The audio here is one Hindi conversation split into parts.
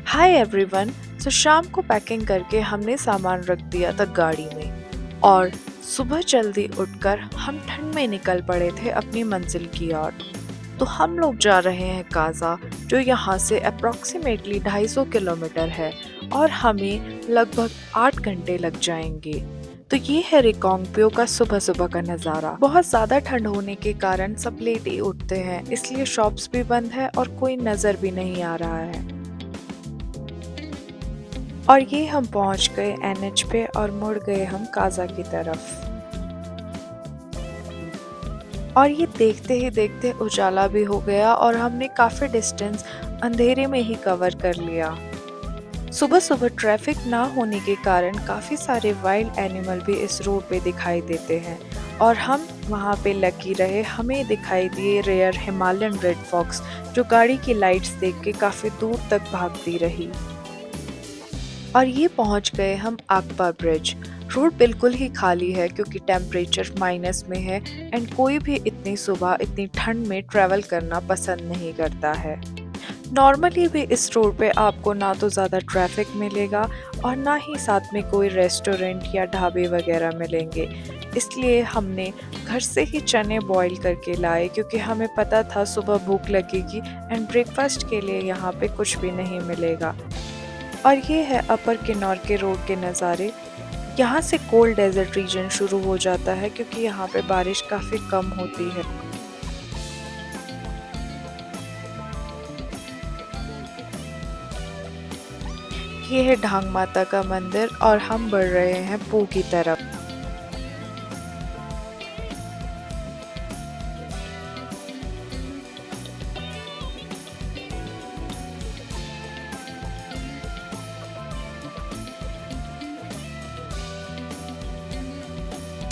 Hi everyone. तो शाम को पैकिंग करके हमने सामान रख दिया था गाड़ी में और सुबह जल्दी उठकर हम ठंड में निकल पड़े थे अपनी मंजिल की ओर। तो हम लोग जा रहे हैं काजा, जो यहाँ से अप्रॉक्सीमेटली 250 किलोमीटर है और हमें लगभग 8 घंटे लग जाएंगे। तो ये है रिकांगपियो का सुबह सुबह का नज़ारा। बहुत ज़्यादा ठंड होने के कारण सब लेट ही उठते हैं, इसलिए शॉप्स भी बंद है और कोई नज़र भी नहीं आ रहा है। और ये हम पहुंच गए एनएच पे और मुड़ गए हम काजा की तरफ। और ये देखते ही देखते उजाला भी हो गया और हमने काफ़ी डिस्टेंस अंधेरे में ही कवर कर लिया। सुबह सुबह ट्रैफिक ना होने के कारण काफ़ी सारे वाइल्ड एनिमल भी इस रोड पे दिखाई देते हैं और हम वहाँ पे लकी रहे, हमें दिखाई दिए रेयर हिमालयन रेड फॉक्स, जो गाड़ी की लाइट्स देख के काफ़ी दूर तक भागती रही। और ये पहुंच गए हम आकपा ब्रिज। रोड बिल्कुल ही खाली है क्योंकि टेम्परेचर माइनस में है एंड कोई भी इतनी सुबह इतनी ठंड में ट्रैवल करना पसंद नहीं करता है। नॉर्मली भी इस रोड पे आपको ना तो ज़्यादा ट्रैफिक मिलेगा और ना ही साथ में कोई रेस्टोरेंट या ढाबे वगैरह मिलेंगे। इसलिए हमने घर से ही चने बॉईल करके लाए क्योंकि हमें पता था सुबह भूख लगेगी एंड ब्रेकफास्ट के लिए यहाँ पे कुछ भी नहीं मिलेगा। और ये है अपर किन्नौर के रोड के नज़ारे। यहाँ से कोल्ड डेजर्ट रीजन शुरू हो जाता है क्योंकि यहाँ पे बारिश काफ़ी कम होती है। ये है ढांग माता का मंदिर और हम बढ़ रहे हैं पू की तरफ।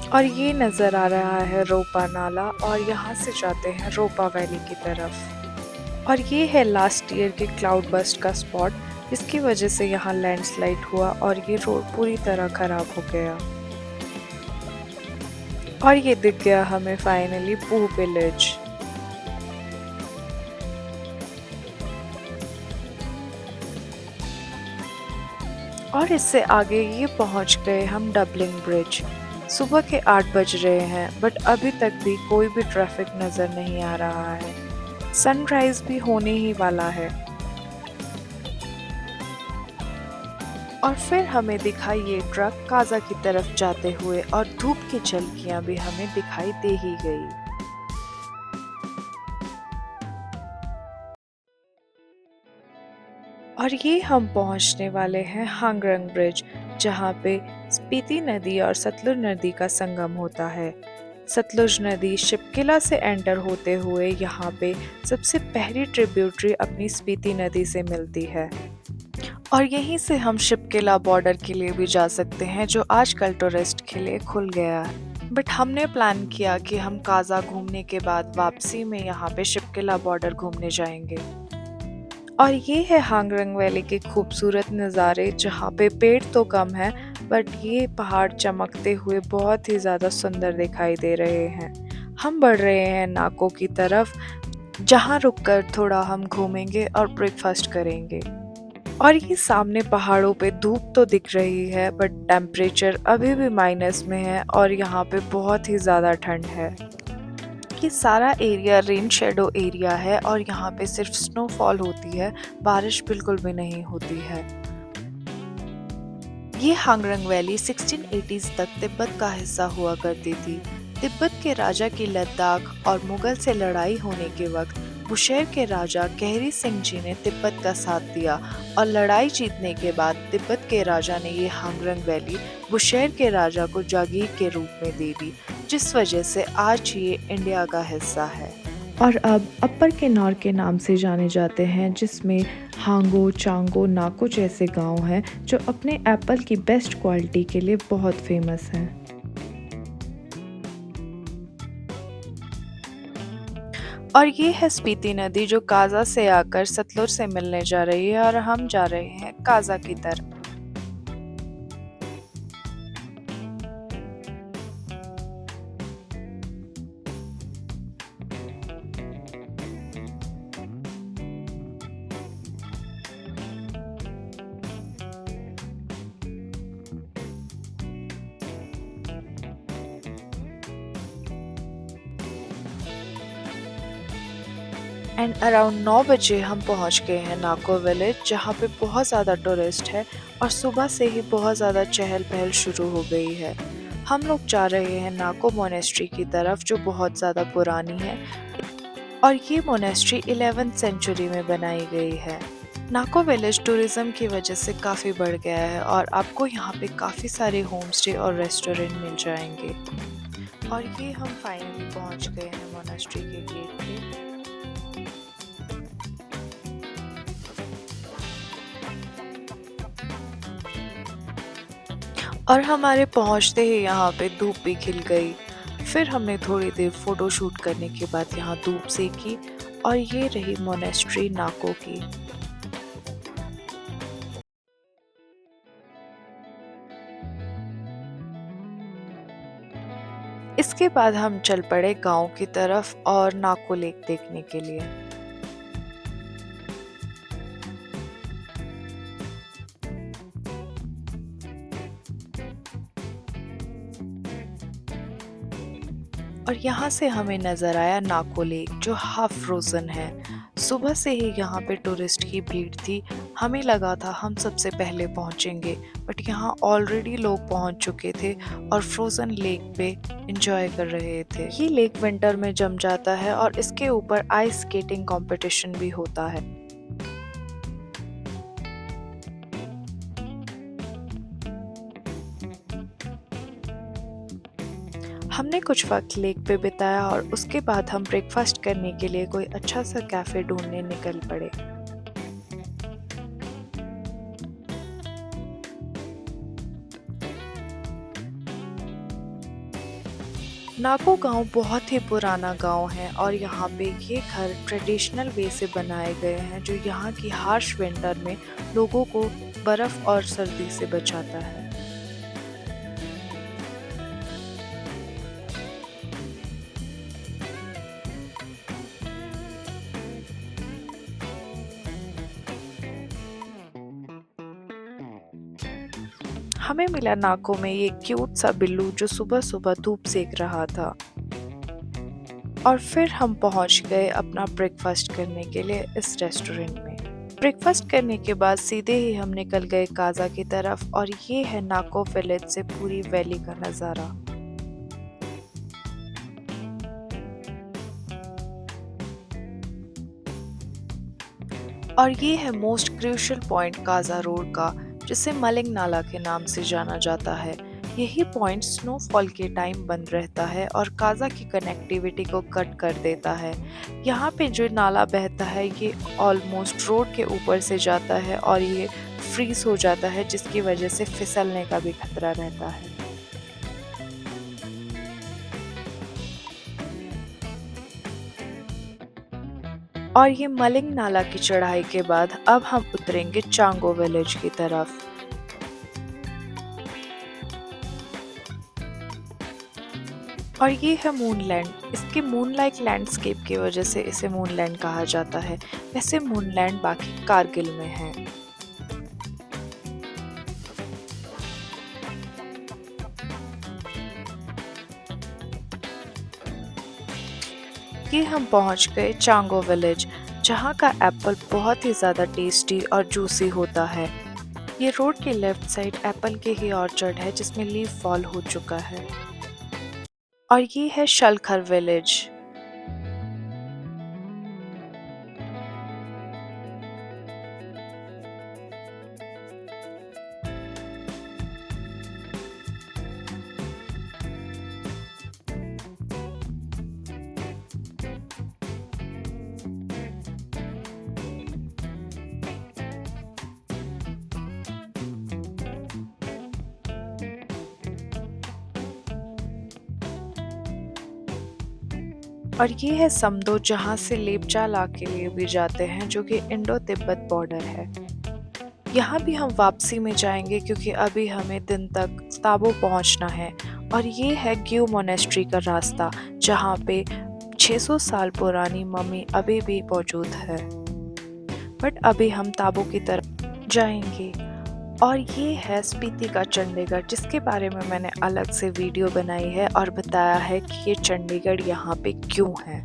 और ये नज़र आ रहा है रोपा नाला और यहाँ से जाते हैं रोपा वैली की तरफ। और ये है लास्ट ईयर के क्लाउड बस्ट का स्पॉट, जिसकी वजह से यहाँ लैंडस्लाइड हुआ और ये रोड पूरी तरह खराब हो गया। और ये दिख गया हमें फाइनली पू विलेज। और इससे आगे ये पहुंच गए हम डबलिंग ब्रिज। सुबह के 8 बज रहे हैं बट अभी तक भी कोई भी ट्रैफिक नज़र नहीं आ रहा है। सनराइज भी होने ही वाला है। और फिर हमें दिखाई ये ट्रक काजा की तरफ जाते हुए और धूप की झलकियां भी हमें दिखाई दे ही गई। और ये हम पहुंचने वाले हैं हांगरंग ब्रिज, जहाँ पे स्पीति नदी और सतलुज नदी का संगम होता है। सतलुज नदी शिपकिला से एंटर होते हुए यहाँ पे सबसे पहली ट्रिब्यूटरी अपनी स्पीति नदी से मिलती है। और यहीं से हम शिपकिला बॉर्डर के लिए भी जा सकते हैं, जो आजकल टूरिस्ट के लिए खुल गया है। बट हमने प्लान किया कि हम काजा घूमने के बाद वापसी में यहाँ पे शिपकिला बॉर्डर घूमने जाएंगे। और ये है हांगरंग वैली के खूबसूरत नज़ारे, जहाँ पे पेड़ तो कम है बट ये पहाड़ चमकते हुए बहुत ही ज़्यादा सुंदर दिखाई दे रहे हैं। हम बढ़ रहे हैं नाको की तरफ, जहाँ रुककर थोड़ा हम घूमेंगे और ब्रेकफास्ट करेंगे। और ये सामने पहाड़ों पे धूप तो दिख रही है बट टेम्परेचर अभी भी माइनस में है और यहाँ पे बहुत ही ज़्यादा ठंड है। ये सारा एरिया रेन शेडो एरिया है और यहाँ पे सिर्फ स्नोफॉल होती है, बारिश बिल्कुल भी नहीं होती है। ये हांगरंग वैली 1680s तक तिब्बत का हिस्सा हुआ करती थी। तिब्बत के राजा की लद्दाख और मुगल से लड़ाई होने के वक्त बुशेर के राजा कहरी सिंह जी ने तिब्बत का साथ दिया और लड़ाई जीतने के बाद तिब्बत के राजा ने ये हांगरंग वैली बुशेर के राजा को जागीर के रूप में दे दी, जिस वजह से आज ये इंडिया का हिस्सा है और अब अपर किन्नौर के नाम से जाने जाते हैं, जिसमें हांगो, चांगो, नाको जैसे गांव हैं जो अपने एप्पल की बेस्ट क्वालिटी के लिए बहुत फेमस हैं। और ये है स्पीति नदी, जो काजा से आकर सतलुज से मिलने जा रही है और हम जा रहे हैं काजा की तरफ। एंड अराउंड 9 बजे हम पहुंच गए हैं नाको विलेज, जहां पे बहुत ज़्यादा टूरिस्ट है और सुबह से ही बहुत ज़्यादा चहल पहल शुरू हो गई है। हम लोग जा रहे हैं नाको मोनेस्ट्री की तरफ, जो बहुत ज़्यादा पुरानी है और ये मोनेस्ट्री 11th सेंचुरी में बनाई गई है। नाको विलेज टूरिज्म की वजह से काफ़ी बढ़ गया है और आपको यहाँ पे काफ़ी सारे होम स्टे और रेस्टोरेंट मिल जाएंगे। और ये हम फाइनली पहुँच गए हैं मोनेस्ट्री के गेट पे। और हमारे पहुँचते ही यहाँ पे धूप भी खिल गई। फिर हमने थोड़ी देर फ़ोटो शूट करने के बाद यहाँ धूप सेकी और ये रही मोनेस्ट्री नाको की। इसके बाद हम चल पड़े गाँव की तरफ और नाको लेक देखने के लिए। और यहाँ से हमें नज़र आया नाको लेक, जो हाफ फ्रोज़न है। सुबह से ही यहाँ पे टूरिस्ट की भीड़ थी। हमें लगा था हम सबसे पहले पहुँचेंगे, बट यहाँ ऑलरेडी लोग पहुँच चुके थे और फ्रोज़न लेक पे एंजॉय कर रहे थे। ये लेक विंटर में जम जाता है और इसके ऊपर आइस स्केटिंग कंपटीशन भी होता है। हमने कुछ वक्त लेक पे बिताया और उसके बाद हम ब्रेकफास्ट करने के लिए कोई अच्छा सा कैफ़े ढूंढने निकल पड़े। नाको गांव बहुत ही पुराना गांव है और यहाँ पे ये घर ट्रेडिशनल वे से बनाए गए हैं, जो यहाँ की हार्श विंटर में लोगों को बर्फ़ और सर्दी से बचाता है। हमें मिला नाको में ये क्यूट सा बिल्लू, जो सुबह सुबह धूप सेक रहा था। और फिर हम पहुंच गए अपना ब्रेकफास्ट करने के लिए इस रेस्टोरेंट में। ब्रेकफास्ट करने के बाद सीधे ही हम निकल गए काजा की तरफ और ये है नाको विलेज से पूरी वैली का नज़ारा। और ये है most crucial point Kaza road का, जिसे मलिंग नाला के नाम से जाना जाता है। यही पॉइंट स्नोफॉल के टाइम बंद रहता है और काजा की कनेक्टिविटी को कट कर देता है। यहाँ पे जो नाला बहता है ये ऑलमोस्ट रोड के ऊपर से जाता है और ये फ्रीज हो जाता है, जिसकी वजह से फिसलने का भी खतरा रहता है। और ये मलिंग नाला की चढ़ाई के बाद अब हम उतरेंगे चांगो विलेज की तरफ। और ये है मूनलैंड। इसके मूनलाइक लैंडस्केप की वजह से इसे मूनलैंड कहा जाता है। वैसे मूनलैंड बाकी कारगिल में है। ये हम पहुंच गए चांगो विलेज, जहां का एप्पल बहुत ही ज़्यादा टेस्टी और जूसी होता है। ये रोड के लेफ्ट साइड एप्पल के ही ऑर्चर्ड है, जिसमें लीफ फॉल हो चुका है। और ये है शलखर विलेज। और ये है समदो, जहाँ से लेपचा के लिए भी जाते हैं, जो कि इंडो तिब्बत बॉर्डर है। यहाँ भी हम वापसी में जाएंगे क्योंकि अभी हमें दिन तक ताबो पहुँचना है। और ये है ग्यू मोनेस्ट्री का रास्ता, जहाँ पे 600 साल पुरानी मम्मी अभी भी मौजूद है। बट अभी हम ताबो की तरफ जाएंगे। और ये है स्पीति का चंडीगढ़, जिसके बारे में मैंने अलग से वीडियो बनाई है और बताया है कि ये चंडीगढ़ यहाँ पे क्यों है।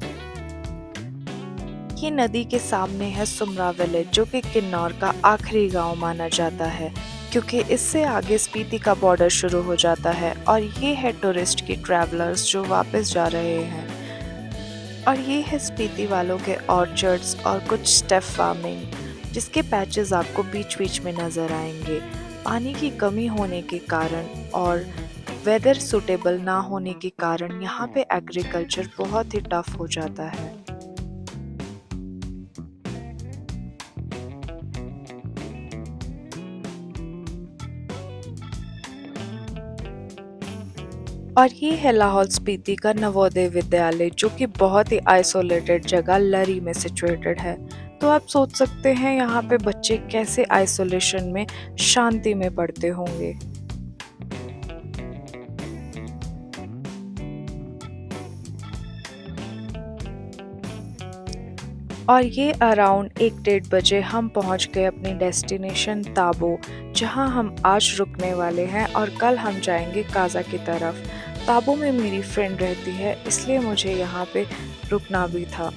ये नदी के सामने है सुमरा विलेज, जो कि किन्नौर का आखिरी गांव माना जाता है, क्योंकि इससे आगे स्पीति का बॉर्डर शुरू हो जाता है। और ये है टूरिस्ट की ट्रैवलर्स जो वापस जा रहे हैं। और ये है स्पीति वालों के ऑर्चर्ड्स और कुछ स्टेप फार्मिंग, जिसके पैचेस आपको बीच बीच में नज़र आएंगे। पानी की कमी होने के कारण और वेदर सूटेबल ना होने के कारण यहाँ पे एग्रीकल्चर बहुत ही टफ हो जाता है। और ये है लाहौल स्पीति का नवोदय विद्यालय, जो कि बहुत ही आइसोलेटेड जगह लरी में सिचुएटेड है। तो आप सोच सकते हैं यहाँ पे बच्चे कैसे आइसोलेशन में शांति में पढ़ते होंगे। और ये अराउंड 1 डेढ़ बजे हम पहुंच गए अपनी डेस्टिनेशन ताबो, जहां हम आज रुकने वाले हैं और कल हम जाएंगे काजा की तरफ। ताबो में मेरी फ्रेंड रहती है, इसलिए मुझे यहाँ पे रुकना भी था।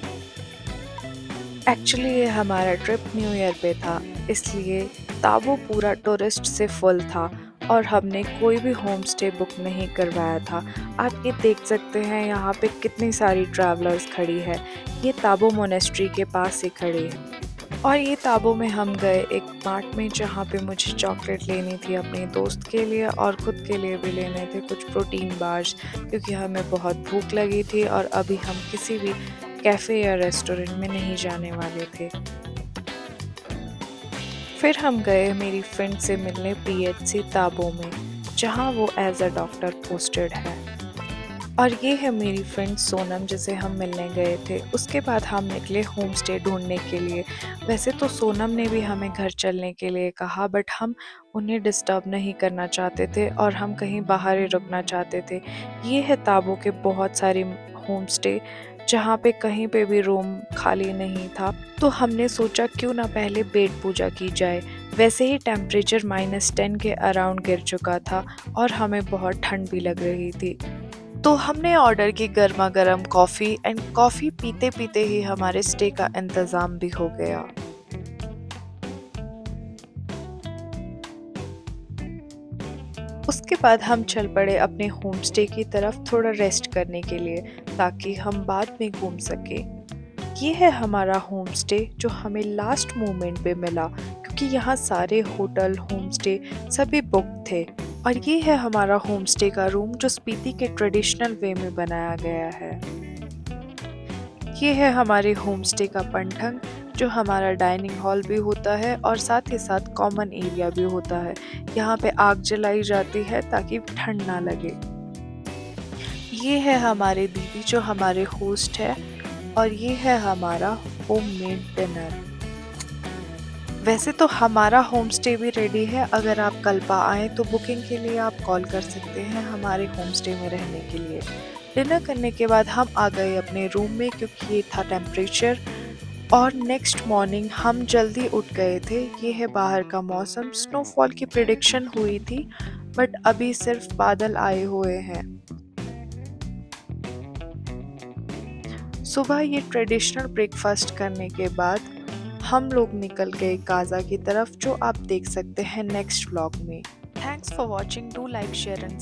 एक्चुअली ये हमारा ट्रिप न्यू ईयर पे था, इसलिए ताबो पूरा टूरिस्ट से फुल था और हमने कोई भी होम स्टे बुक नहीं करवाया था। आप ये देख सकते हैं यहाँ पे कितनी सारी ट्रैवलर्स खड़ी है। ये ताबो मोनेस्ट्री के पास ही खड़ी है। और ये ताबो में हम गए एक मार्ट में, जहाँ पे मुझे चॉकलेट लेनी थी अपने दोस्त के लिए और ख़ुद के लिए भी लेने थे कुछ प्रोटीन बार्स, क्योंकि हमें बहुत भूख लगी थी और अभी हम किसी भी कैफ़े या रेस्टोरेंट में नहीं जाने वाले थे। फिर हम गए मेरी फ्रेंड से मिलने पीएचसी ताबो में, जहाँ वो एज अ डॉक्टर पोस्टेड है। और ये है मेरी फ्रेंड सोनम, जिसे हम मिलने गए थे। उसके बाद हम निकले होम स्टे ढूंढने के लिए। वैसे तो सोनम ने भी हमें घर चलने के लिए कहा, बट हम उन्हें डिस्टर्ब नहीं करना चाहते थे और हम कहीं बाहर ही रुकना चाहते थे। ये है ताबो के बहुत सारे होम स्टे, जहाँ पे कहीं पे भी रूम खाली नहीं था। तो हमने सोचा क्यों ना पहले पेट पूजा की जाए। वैसे ही टेम्परेचर -10 के अराउंड गिर चुका था और हमें बहुत ठंड भी लग रही थी। तो हमने ऑर्डर की गर्मा गर्म कॉफ़ी एंड कॉफ़ी पीते पीते ही हमारे स्टे का इंतज़ाम भी हो गया। उसके बाद हम चल पड़े अपने होम स्टे की तरफ थोड़ा रेस्ट करने के लिए, ताकि हम बाद में घूम सकें। ये है हमारा होम स्टे जो हमें लास्ट मोमेंट पे मिला, क्योंकि यहाँ सारे होटल होम स्टे सभी बुक थे। और ये है हमारा होम स्टे का रूम, जो स्पीति के ट्रेडिशनल वे में बनाया गया है। ये है हमारे होम स्टे का पंठंग, जो हमारा डाइनिंग हॉल भी होता है और साथ ही साथ कॉमन एरिया भी होता है। यहाँ पे आग जलाई जाती है ताकि ठंड ना लगे। ये है हमारे दीदी जो हमारे होस्ट है, और ये है हमारा होममेड डिनर। वैसे तो हमारा होम स्टे भी रेडी है, अगर आप कल्पा आएँ तो बुकिंग के लिए आप कॉल कर सकते हैं हमारे होम स्टे में रहने के लिए। डिनर करने के बाद हम आ गए अपने रूम में, क्योंकि ये था टेम्परेचर। और नेक्स्ट मॉर्निंग हम जल्दी उठ गए थे। ये है बाहर का मौसम। स्नोफॉल की प्रिडिक्शन हुई थी, बट अभी सिर्फ बादल आए हुए हैं। सुबह ये ट्रेडिशनल ब्रेकफास्ट करने के बाद हम लोग निकल गए काजा की तरफ, जो आप देख सकते हैं नेक्स्ट व्लॉग में। Thanks for watching. Do like share and